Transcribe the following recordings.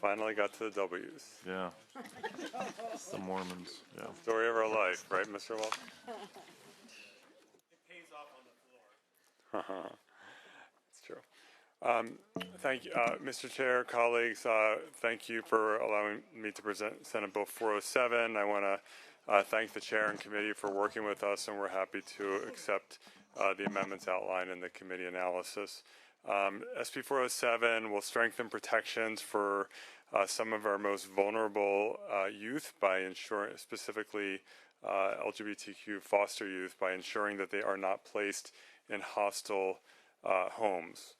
Finally got to the W's. Yeah. It's the Mormons. Yeah. Story of our life, right, Mr. Walker? It pays off on the floor. It's true. Thank you, Mr. Chair, colleagues. Thank you for allowing me to present Senate Bill 407. I want to thank the chair and committee for working with us, and we're happy to accept the amendments outlined in the committee analysis. SB 407 will strengthen protections for some of our most vulnerable youth by ensuring, specifically LGBTQ foster youth, by ensuring that they are not placed in hostile homes.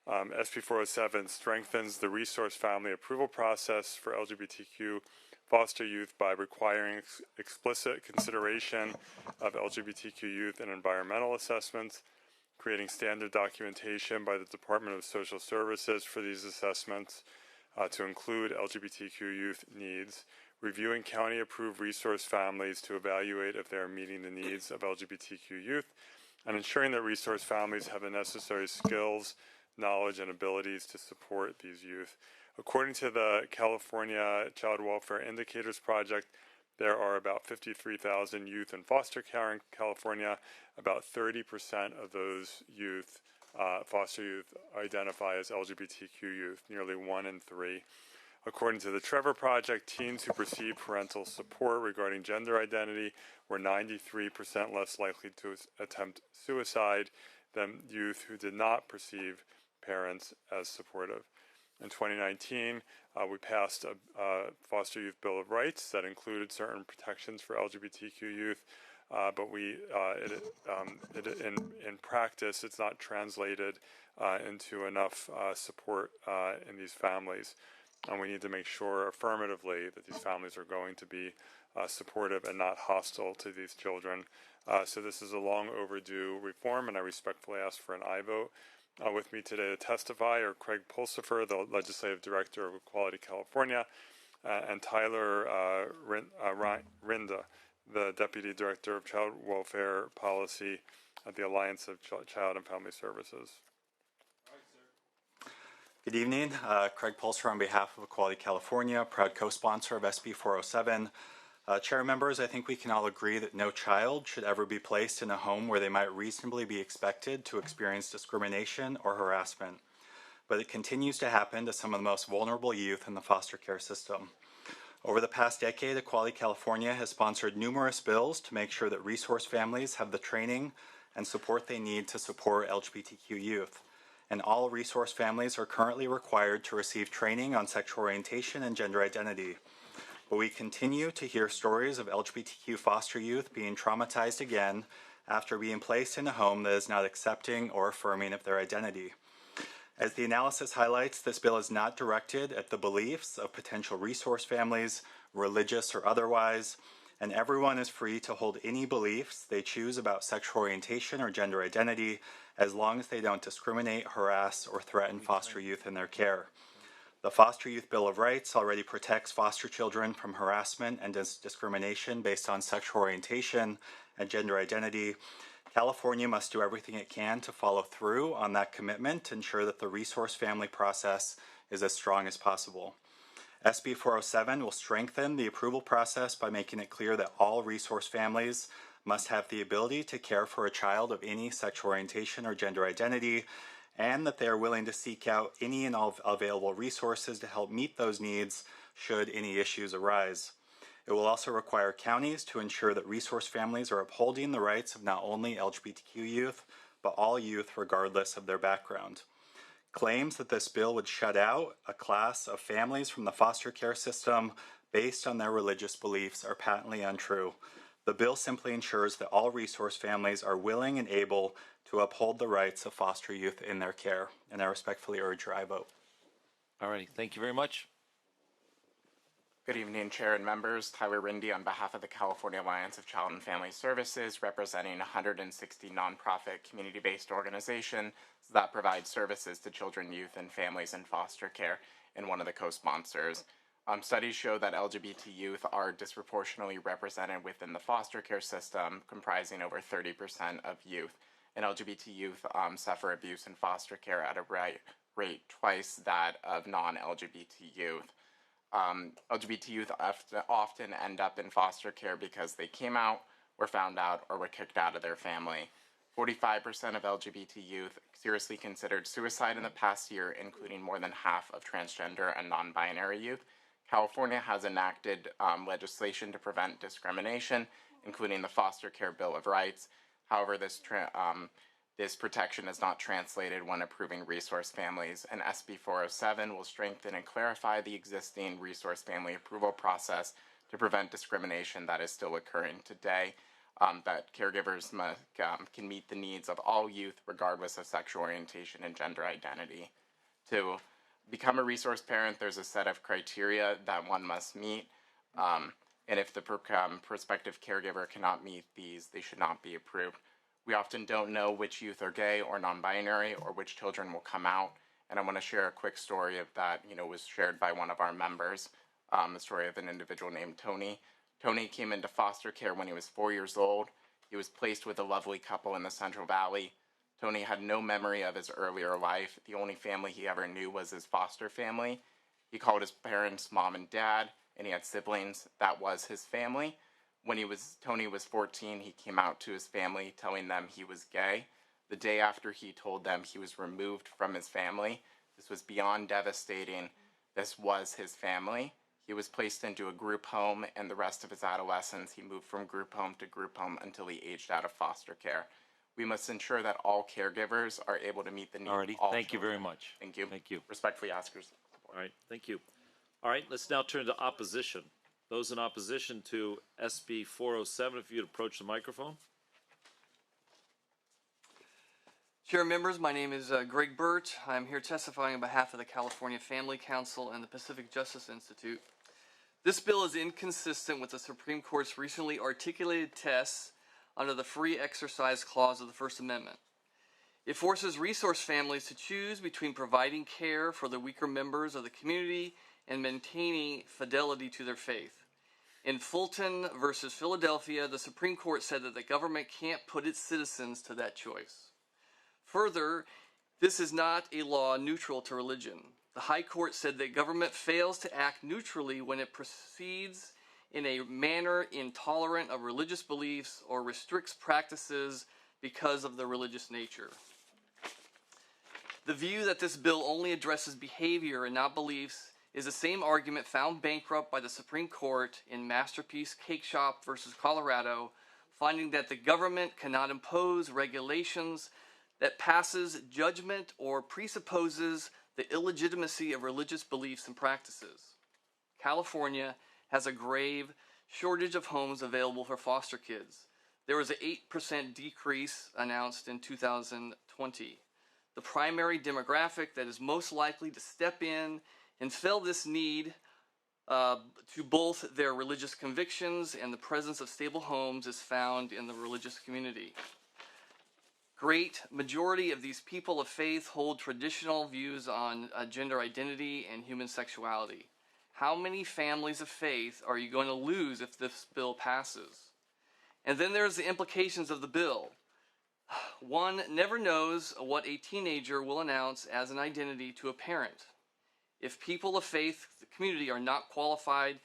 SB 407 strengthens the resource family approval process for LGBTQ foster youth by requiring explicit consideration of LGBTQ youth in environmental assessments, creating standard documentation by the Department of Social Services for these assessments to include LGBTQ youth needs, reviewing county-approved resource families to evaluate if they are meeting the needs of LGBTQ youth, and ensuring that resource families have the necessary skills, knowledge, and abilities to support these youth. According to the California Child Welfare Indicators Project, there are about 53,000 youth in foster care in California. About 30% of those youth, foster youth, identify as LGBTQ youth, nearly 1 in 3. According to the Trevor Project, teens who received parental support regarding gender identity were 93% less likely to attempt suicide than youth who did not perceive parents as supportive. In 2019, we passed a Foster Youth Bill of Rights that included certain protections for LGBTQ youth, but in practice, it's not translated into enough support in these families. And we need to make sure affirmatively that these families are going to be supportive and not hostile to these children. So this is a long overdue reform, and I respectfully ask for an aye vote. With me today to testify are Craig Pulsifer, the Legislative Director of Equality California, and Tyler Rinda, the Deputy Director of Child Welfare Policy at the Alliance of Child and Family Services. Good evening. Craig Pulsifer on behalf of Equality California, proud co-sponsor of SB 407. Chair members, I think we can all agree that no child should ever be placed in a home where they might reasonably be expected to experience discrimination or harassment. But it continues to happen to some of the most vulnerable youth in the foster care system. Over the past decade, Equality California has sponsored numerous bills to make sure that resource families have the training and support they need to support LGBTQ youth. And all resource families are currently required to receive training on sexual orientation and gender identity. But we continue to hear stories of LGBTQ foster youth being traumatized again after being placed in a home that is not accepting or affirming of their identity. As the analysis highlights, this bill is not directed at the beliefs of potential resource families, religious or otherwise, and everyone is free to hold any beliefs they choose about sexual orientation or gender identity as long as they don't discriminate, harass, or threaten foster youth in their care. The Foster Youth Bill of Rights already protects foster children from harassment and discrimination based on sexual orientation and gender identity. California must do everything it can to follow through on that commitment to ensure that the resource family process is as strong as possible. SB 407 will strengthen the approval process by making it clear that all resource families must have the ability to care for a child of any sexual orientation or gender identity, and that they are willing to seek out any and all available resources to help meet those needs should any issues arise. It will also require counties to ensure that resource families are upholding the rights of not only LGBTQ youth, but all youth regardless of their background. Claims that this bill would shut out a class of families from the foster care system based on their religious beliefs are patently untrue. The bill simply ensures that all resource families are willing and able to uphold the rights of foster youth in their care, and I respectfully urge your aye vote. All righty. Thank you very much. Good evening, Chair and members. Tyler Rindy on behalf of the California Alliance of Child and Family Services, representing 160 nonprofit community-based organizations that provide services to children, youth, and families in foster care, and one of the co-sponsors. Studies show that LGBT youth are disproportionately represented within the foster care system, comprising over 30% of youth. And LGBT youth suffer abuse in foster care at a rate twice that of non-LGBT youth. LGBT youth often end up in foster care because they came out, were found out, or were kicked out of their family. 45% of LGBT youth seriously considered suicide in the past year, including more than half of transgender and non-binary youth. California has enacted legislation to prevent discrimination, including the Foster Care Bill of Rights. However, this protection is not translated when approving resource families, and SB 407 will strengthen and clarify the existing resource family approval process to prevent discrimination that is still occurring today, that caregivers can meet the needs of all youth regardless of sexual orientation and gender identity. To become a resource parent, there's a set of criteria that one must meet, and if the prospective caregiver cannot meet these, they should not be approved. We often don't know which youth are gay or non-binary or which children will come out, and I want to share a quick story of that, was shared by one of our members, the story of an individual named Tony. Tony came into foster care when he was 4 years old. He was placed with a lovely couple in the Central Valley. Tony had no memory of his earlier life. The only family he ever knew was his foster family. He called his parents mom and dad, and he had siblings. That was his family. When Tony was 14, he came out to his family telling them he was gay. The day after he told them, he was removed from his family. This was beyond devastating. This was his family. He was placed into a group home, and the rest of his adolescence, he moved from group home to group home until he aged out of foster care. We must ensure that all caregivers are able to meet the needs Alrighty, of all thank you children. very much. Thank you. Thank you. Respectfully ask your support. All right, thank you. All right, let's now turn to opposition. Those in opposition to SB 407, if you'd approach the microphone. Chair members, my name is Greg Burt. I'm here testifying on behalf of the California Family Council and the Pacific Justice Institute. This bill is inconsistent with the Supreme Court's recently articulated tests under the Free Exercise Clause of the First Amendment. It forces resource families to choose between providing care for the weaker members of the community and maintaining fidelity to their faith. In Fulton versus Philadelphia, the Supreme Court said that the government can't put its citizens to that choice. Further, this is not a law neutral to religion. The High Court said that government fails to act neutrally when it proceeds in a manner intolerant of religious beliefs or restricts practices because of their religious nature. The view that this bill only addresses behavior and not beliefs is the same argument found bankrupt by the Supreme Court in Masterpiece Cake Shop versus Colorado, finding that the government cannot impose regulations that passes judgment or presupposes the illegitimacy of religious beliefs and practices. California has a grave shortage of homes available for foster kids. There was an 8% decrease announced in 2020. The primary demographic that is most likely to step in and fill this need to both their religious convictions and the presence of stable homes is found in the religious community. Great majority of these people of faith hold traditional views on gender identity and human sexuality. How many families of faith are you going to lose if this bill passes? And then there's the implications of the bill. One never knows what a teenager will announce as an identity to a parent. If people of faith, the community, are not qualified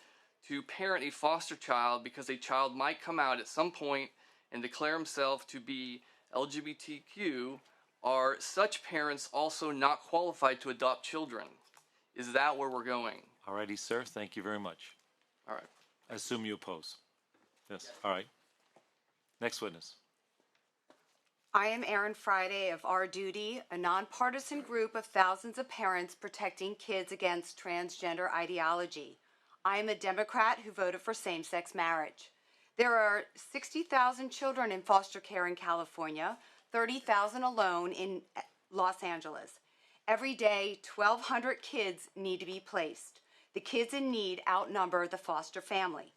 to parent a foster child because a child might come out at some point and declare himself to be LGBTQ, are such parents also not qualified to adopt children? Is that where we're going? All righty, sir, thank you very much. All right. I assume you oppose. Yes, all right. Next witness. I am Erin Friday of Our Duty, a nonpartisan group of thousands of parents protecting kids against transgender ideology. I am a Democrat who voted for same-sex marriage. There are 60,000 children in foster care in California, 30,000 alone in Los Angeles. Every day, 1,200 kids need to be placed. The kids in need outnumber the foster family.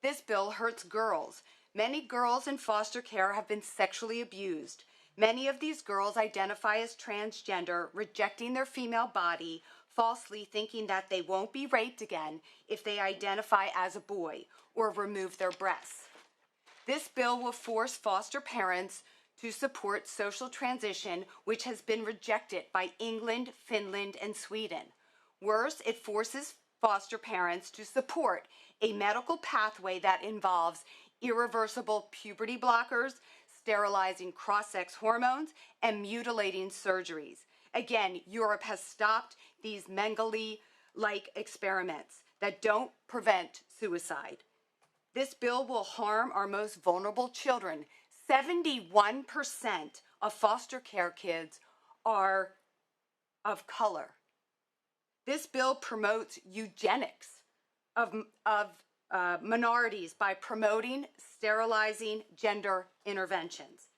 This bill hurts girls. Many girls in foster care have been sexually abused. Many of these girls identify as transgender, rejecting their female body, falsely thinking that they won't be raped again if they identify as a boy or remove their breasts. This bill will force foster parents to support social transition, which has been rejected by England, Finland, and Sweden. Worse, it forces foster parents to support a medical pathway that involves irreversible puberty blockers, sterilizing cross-sex hormones, and mutilating surgeries. Again, Europe has stopped these Mengele-like experiments that don't prevent suicide. This bill will harm our most vulnerable children. 71% of foster care kids are of color. This bill promotes eugenics of minorities by promoting sterilizing gender interventions.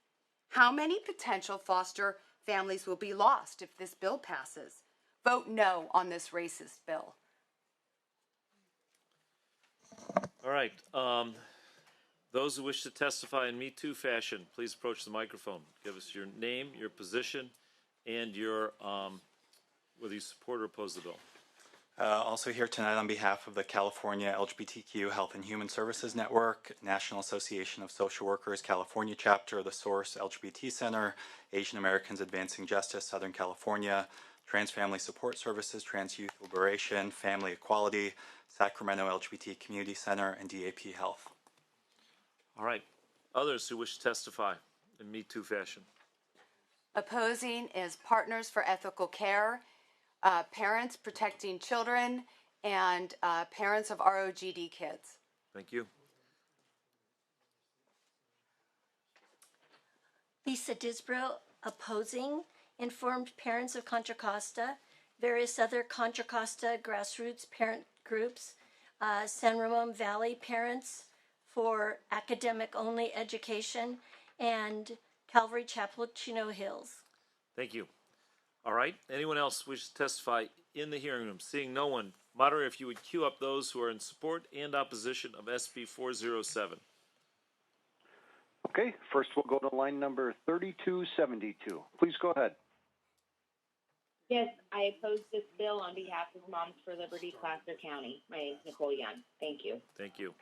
How many potential foster families will be lost if this bill passes? Vote no on this racist bill. All right. Those who wish to testify in Me Too fashion, please approach the microphone. Give us your name, your position, and your whether you support or oppose the bill. Also here tonight on behalf of the California LGBTQ Health and Human Services Network, National Association of Social Workers, California chapter, the Source LGBT Center, Asian Americans Advancing Justice, Southern California, Trans Family Support Services, Trans Youth Liberation, Family Equality, Sacramento LGBT Community Center, and DAP Health. All right. Others who wish to testify in Me Too fashion. Opposing is Partners for Ethical Care, Parents Protecting Children, and parents of ROGD kids. Thank you. Lisa Disbrow, opposing. Informed Parents of Contra Costa, various other Contra Costa grassroots parent groups, San Ramon Valley Parents for Academic-Only Education, and Calvary Chapel, Chino Hills. Thank you. All right. Anyone else wish to testify in the hearing room? Seeing no one, moderator, if you would queue up those who are in support and opposition of SB 407. Okay, first we'll go to line number 3272. Please go ahead. Yes, I oppose this bill on behalf of Moms for Liberty, Placer County. My name is Nicole Young. Thank you. Thank you.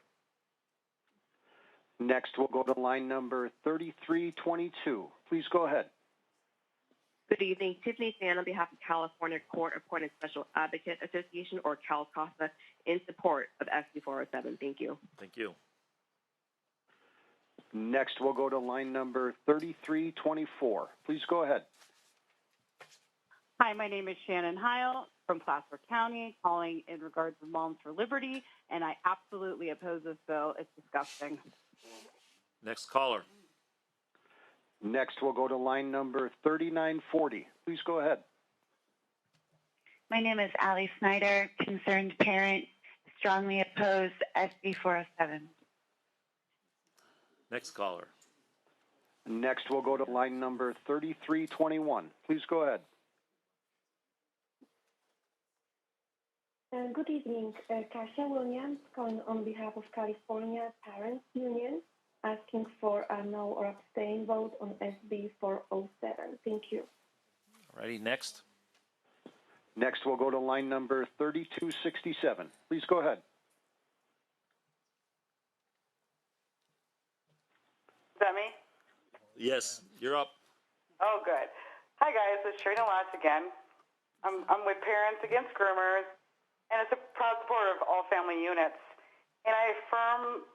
Next, we'll go to line number 3322. Please go ahead. Good evening. Tiffany Fan on behalf of California Court Appointed Special Advocate Association, or CalCASA, in support of SB 407. Thank you. Thank you. Next, we'll go to line number 3324. Please go ahead. Hi, my name is Shannon Heil from Placer County, calling in regards to Moms for Liberty, and I absolutely oppose this bill. It's disgusting. Next caller. Next, we'll go to line number 3940. Please go ahead. My name is Allie Snyder, concerned parent, strongly oppose SB 407. Next caller. Next, we'll go to line number 3321. Please go ahead. Good evening. Kasia Williams, calling on behalf of California Parents Union, asking for a no or abstain vote on SB 407. Thank you. All righty, next. Next, we'll go to line number 3267. Please go ahead. Is that me? Yes, you're up. Oh, good. Hi, guys. It's Sharina Latch again. I'm with Parents Against Groomers, and it's a proud supporter of all family units. And I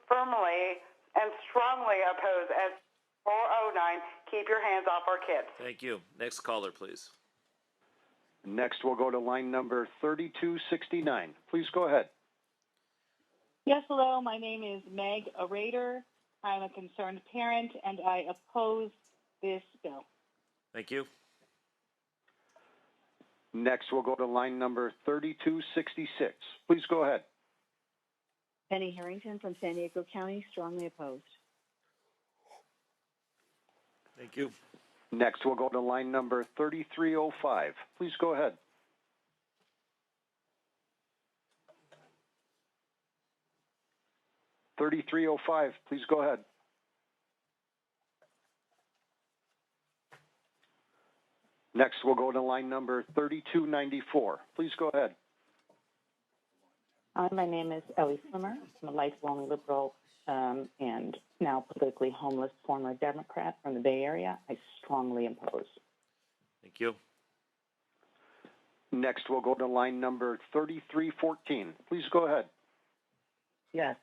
firmly and strongly oppose SB 409, keep your hands off our kids. Thank you. Next caller, please. Next, we'll go to line number 3269. Please go ahead. Yes, hello. My name is Meg Arader. I'm a concerned parent, and I oppose this bill. Thank you. Next, we'll go to line number 3266. Please go ahead. Penny Harrington from San Diego County, strongly opposed. Thank you. Next, we'll go to line number 3305. Please go ahead. (3305), please go ahead. Next, we'll go to line number 3294. Please go ahead. My name is Ellie Slimmer. I'm a lifelong liberal and now politically homeless former Democrat from the Bay Area. I strongly oppose. Thank you. Next, we'll go to line number 3314. Please go ahead. Yes.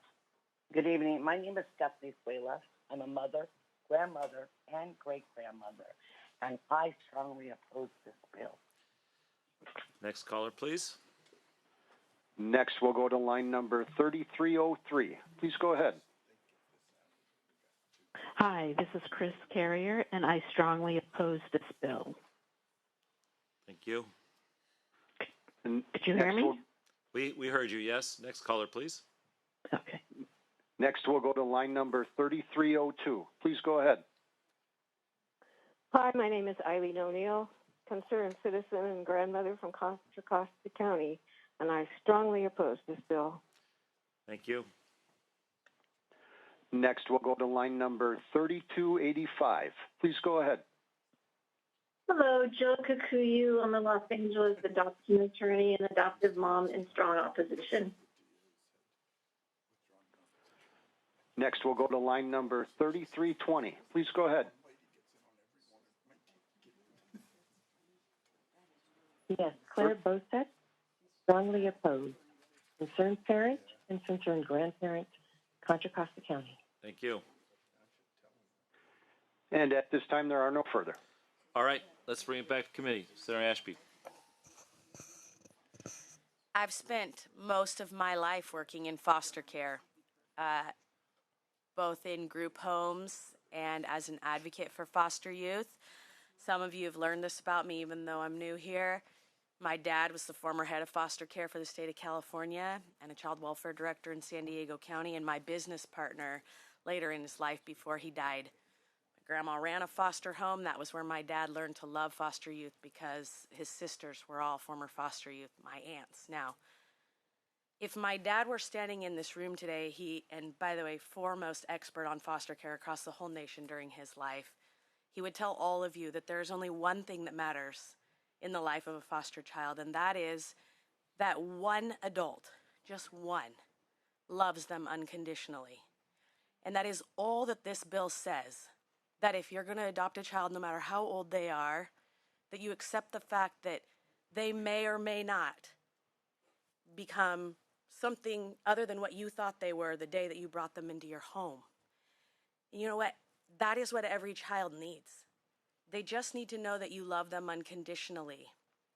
Good evening. My name is Stephanie Suela. I'm a mother, grandmother, and great-grandmother, and I strongly oppose this bill. Next caller, please. Next, we'll go to line number 3303. Please go ahead. Hi, this is Chris Carrier, and I strongly oppose this bill. Thank you. Did you hear me? We heard you, yes. Next caller, please. Okay. Next, we'll go to line number 3302. Please go ahead. Hi, my name is Eileen O'Neill, concerned citizen and grandmother from Contra Costa County, and I strongly oppose this bill. Thank you. Next, we'll go to line number 3285. Please go ahead. Hello, Jill Kikuyu. I'm a Los Angeles adoption attorney and adoptive mom in strong opposition. Next, we'll go to line number 3320. Please go ahead. Yes, Claire Bosek, strongly opposed. Concerned parent and concerned grandparent, Contra Costa County. Thank you. And at this time, there are no further. All right, let's bring it back to committee. Senator Ashby. I've spent most of my life working in foster care, both in group homes and as an advocate for foster youth. Some of you have learned this about me, even though I'm new here. My dad was the former head of foster care for the state of California and a child welfare director in San Diego County, and my business partner later in his life before he died. My grandma ran a foster home. That was where my dad learned to love foster youth because his sisters were all former foster youth, my aunts. Now, if my dad were standing in this room today, and by the way, foremost expert on foster care across the whole nation during his life, he would tell all of you that there's only one thing that matters in the life of a foster child, and that is that one adult, just one, loves them unconditionally. And that is all that this bill says, that if you're going to adopt a child, no matter how old they are, that you accept the fact that they may or may not become something other than what you thought they were the day that you brought them into your home. And you know what? That is what every child needs. They just need to know that you love them unconditionally,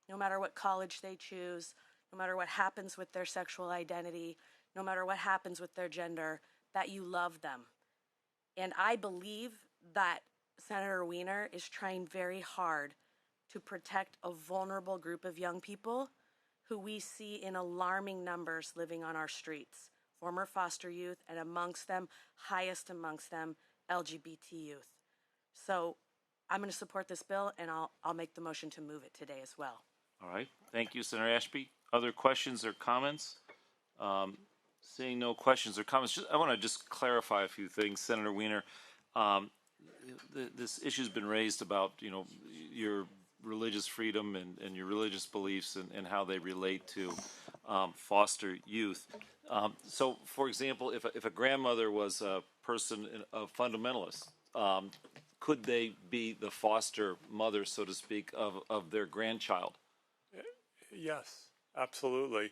no matter what college they choose, no matter what happens with their sexual identity, no matter what happens with their gender, that you love them. And I believe that Senator Wiener is trying very hard to protect a vulnerable group of young people who we see in alarming numbers living on our streets, former foster youth, and highest amongst them, LGBT youth. So I'm going to support this bill, and I'll make the motion to move it today as well. All right. Thank you, Senator Ashby. Other questions or comments? Seeing no questions or comments, I want to just clarify a few things. Senator Wiener, this issue's been raised about, your religious freedom and your religious beliefs and how they relate to foster youth. So, for example, if a grandmother was a person, a fundamentalist, could they be the foster mother, so to speak, of their grandchild? Yes, absolutely.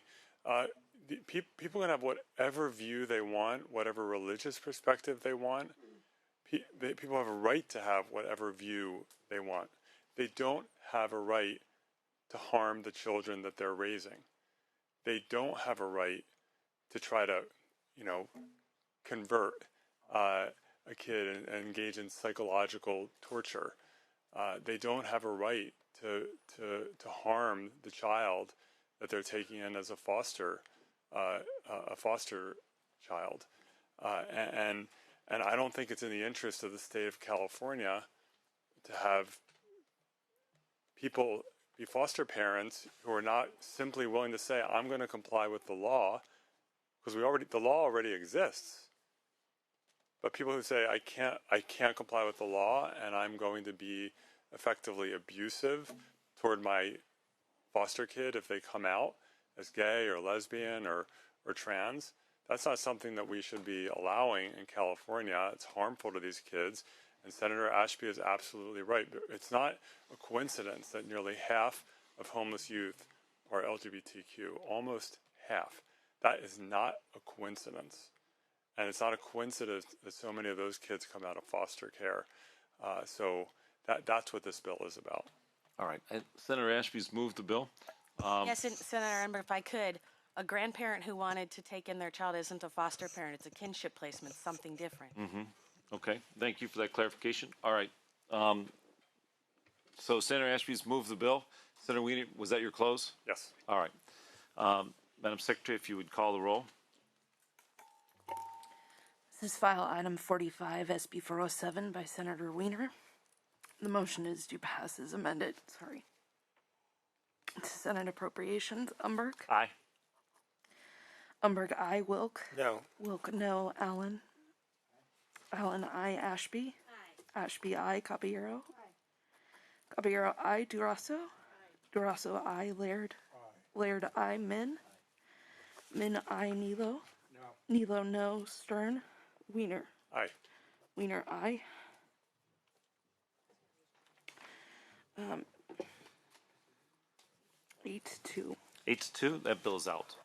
People can have whatever view they want, whatever religious perspective they want. People have a right to have whatever view they want. They don't have a right to harm the children that they're raising. They don't have a right to try to, convert a kid and engage in psychological torture. They don't have a right to harm the child that they're taking in as a foster child. And I don't think it's in the interest of the state of California to have people be foster parents who are not simply willing to say, I'm going to comply with the law, because the law already exists. But people who say, I can't comply with the law, and I'm going to be effectively abusive toward my foster kid if they come out as gay or lesbian or trans, that's not something that we should be allowing in California. It's harmful to these kids. And Senator Ashby is absolutely right. It's not a coincidence that nearly half of homeless youth are LGBTQ, almost half. That is not a coincidence. And it's not a coincidence that so many of those kids come out of foster care. So that's what this bill is about. All right. Senator Ashby's moved the bill. Yes, Senator Ember, if I could, a grandparent who wanted to take in their child isn't a foster parent. It's a kinship placement, something different. Okay. Thank you for that clarification. All right. So Senator Ashby's moved the bill. Senator Wiener, was that your close? Yes. All right. Madam Secretary, if you would call the roll. This is file item 45, SB 407 by Senator Wiener. The motion is to pass as amended. Sorry. Senate Appropriations. Umberg. Aye. Umberg, aye. Wilk. No. Wilk, no. Allen. Allen, aye. Ashby. Aye. Ashby, aye. Caballero. Aye. Caballero, aye. Durasso. Aye. Durasso, aye. Laird. Aye. Laird, aye. Min. Min, aye. Nilo. No. Nilo, no. Stern. Wiener. Aye. Wiener, aye. 8-2. 8-2. That bill is out.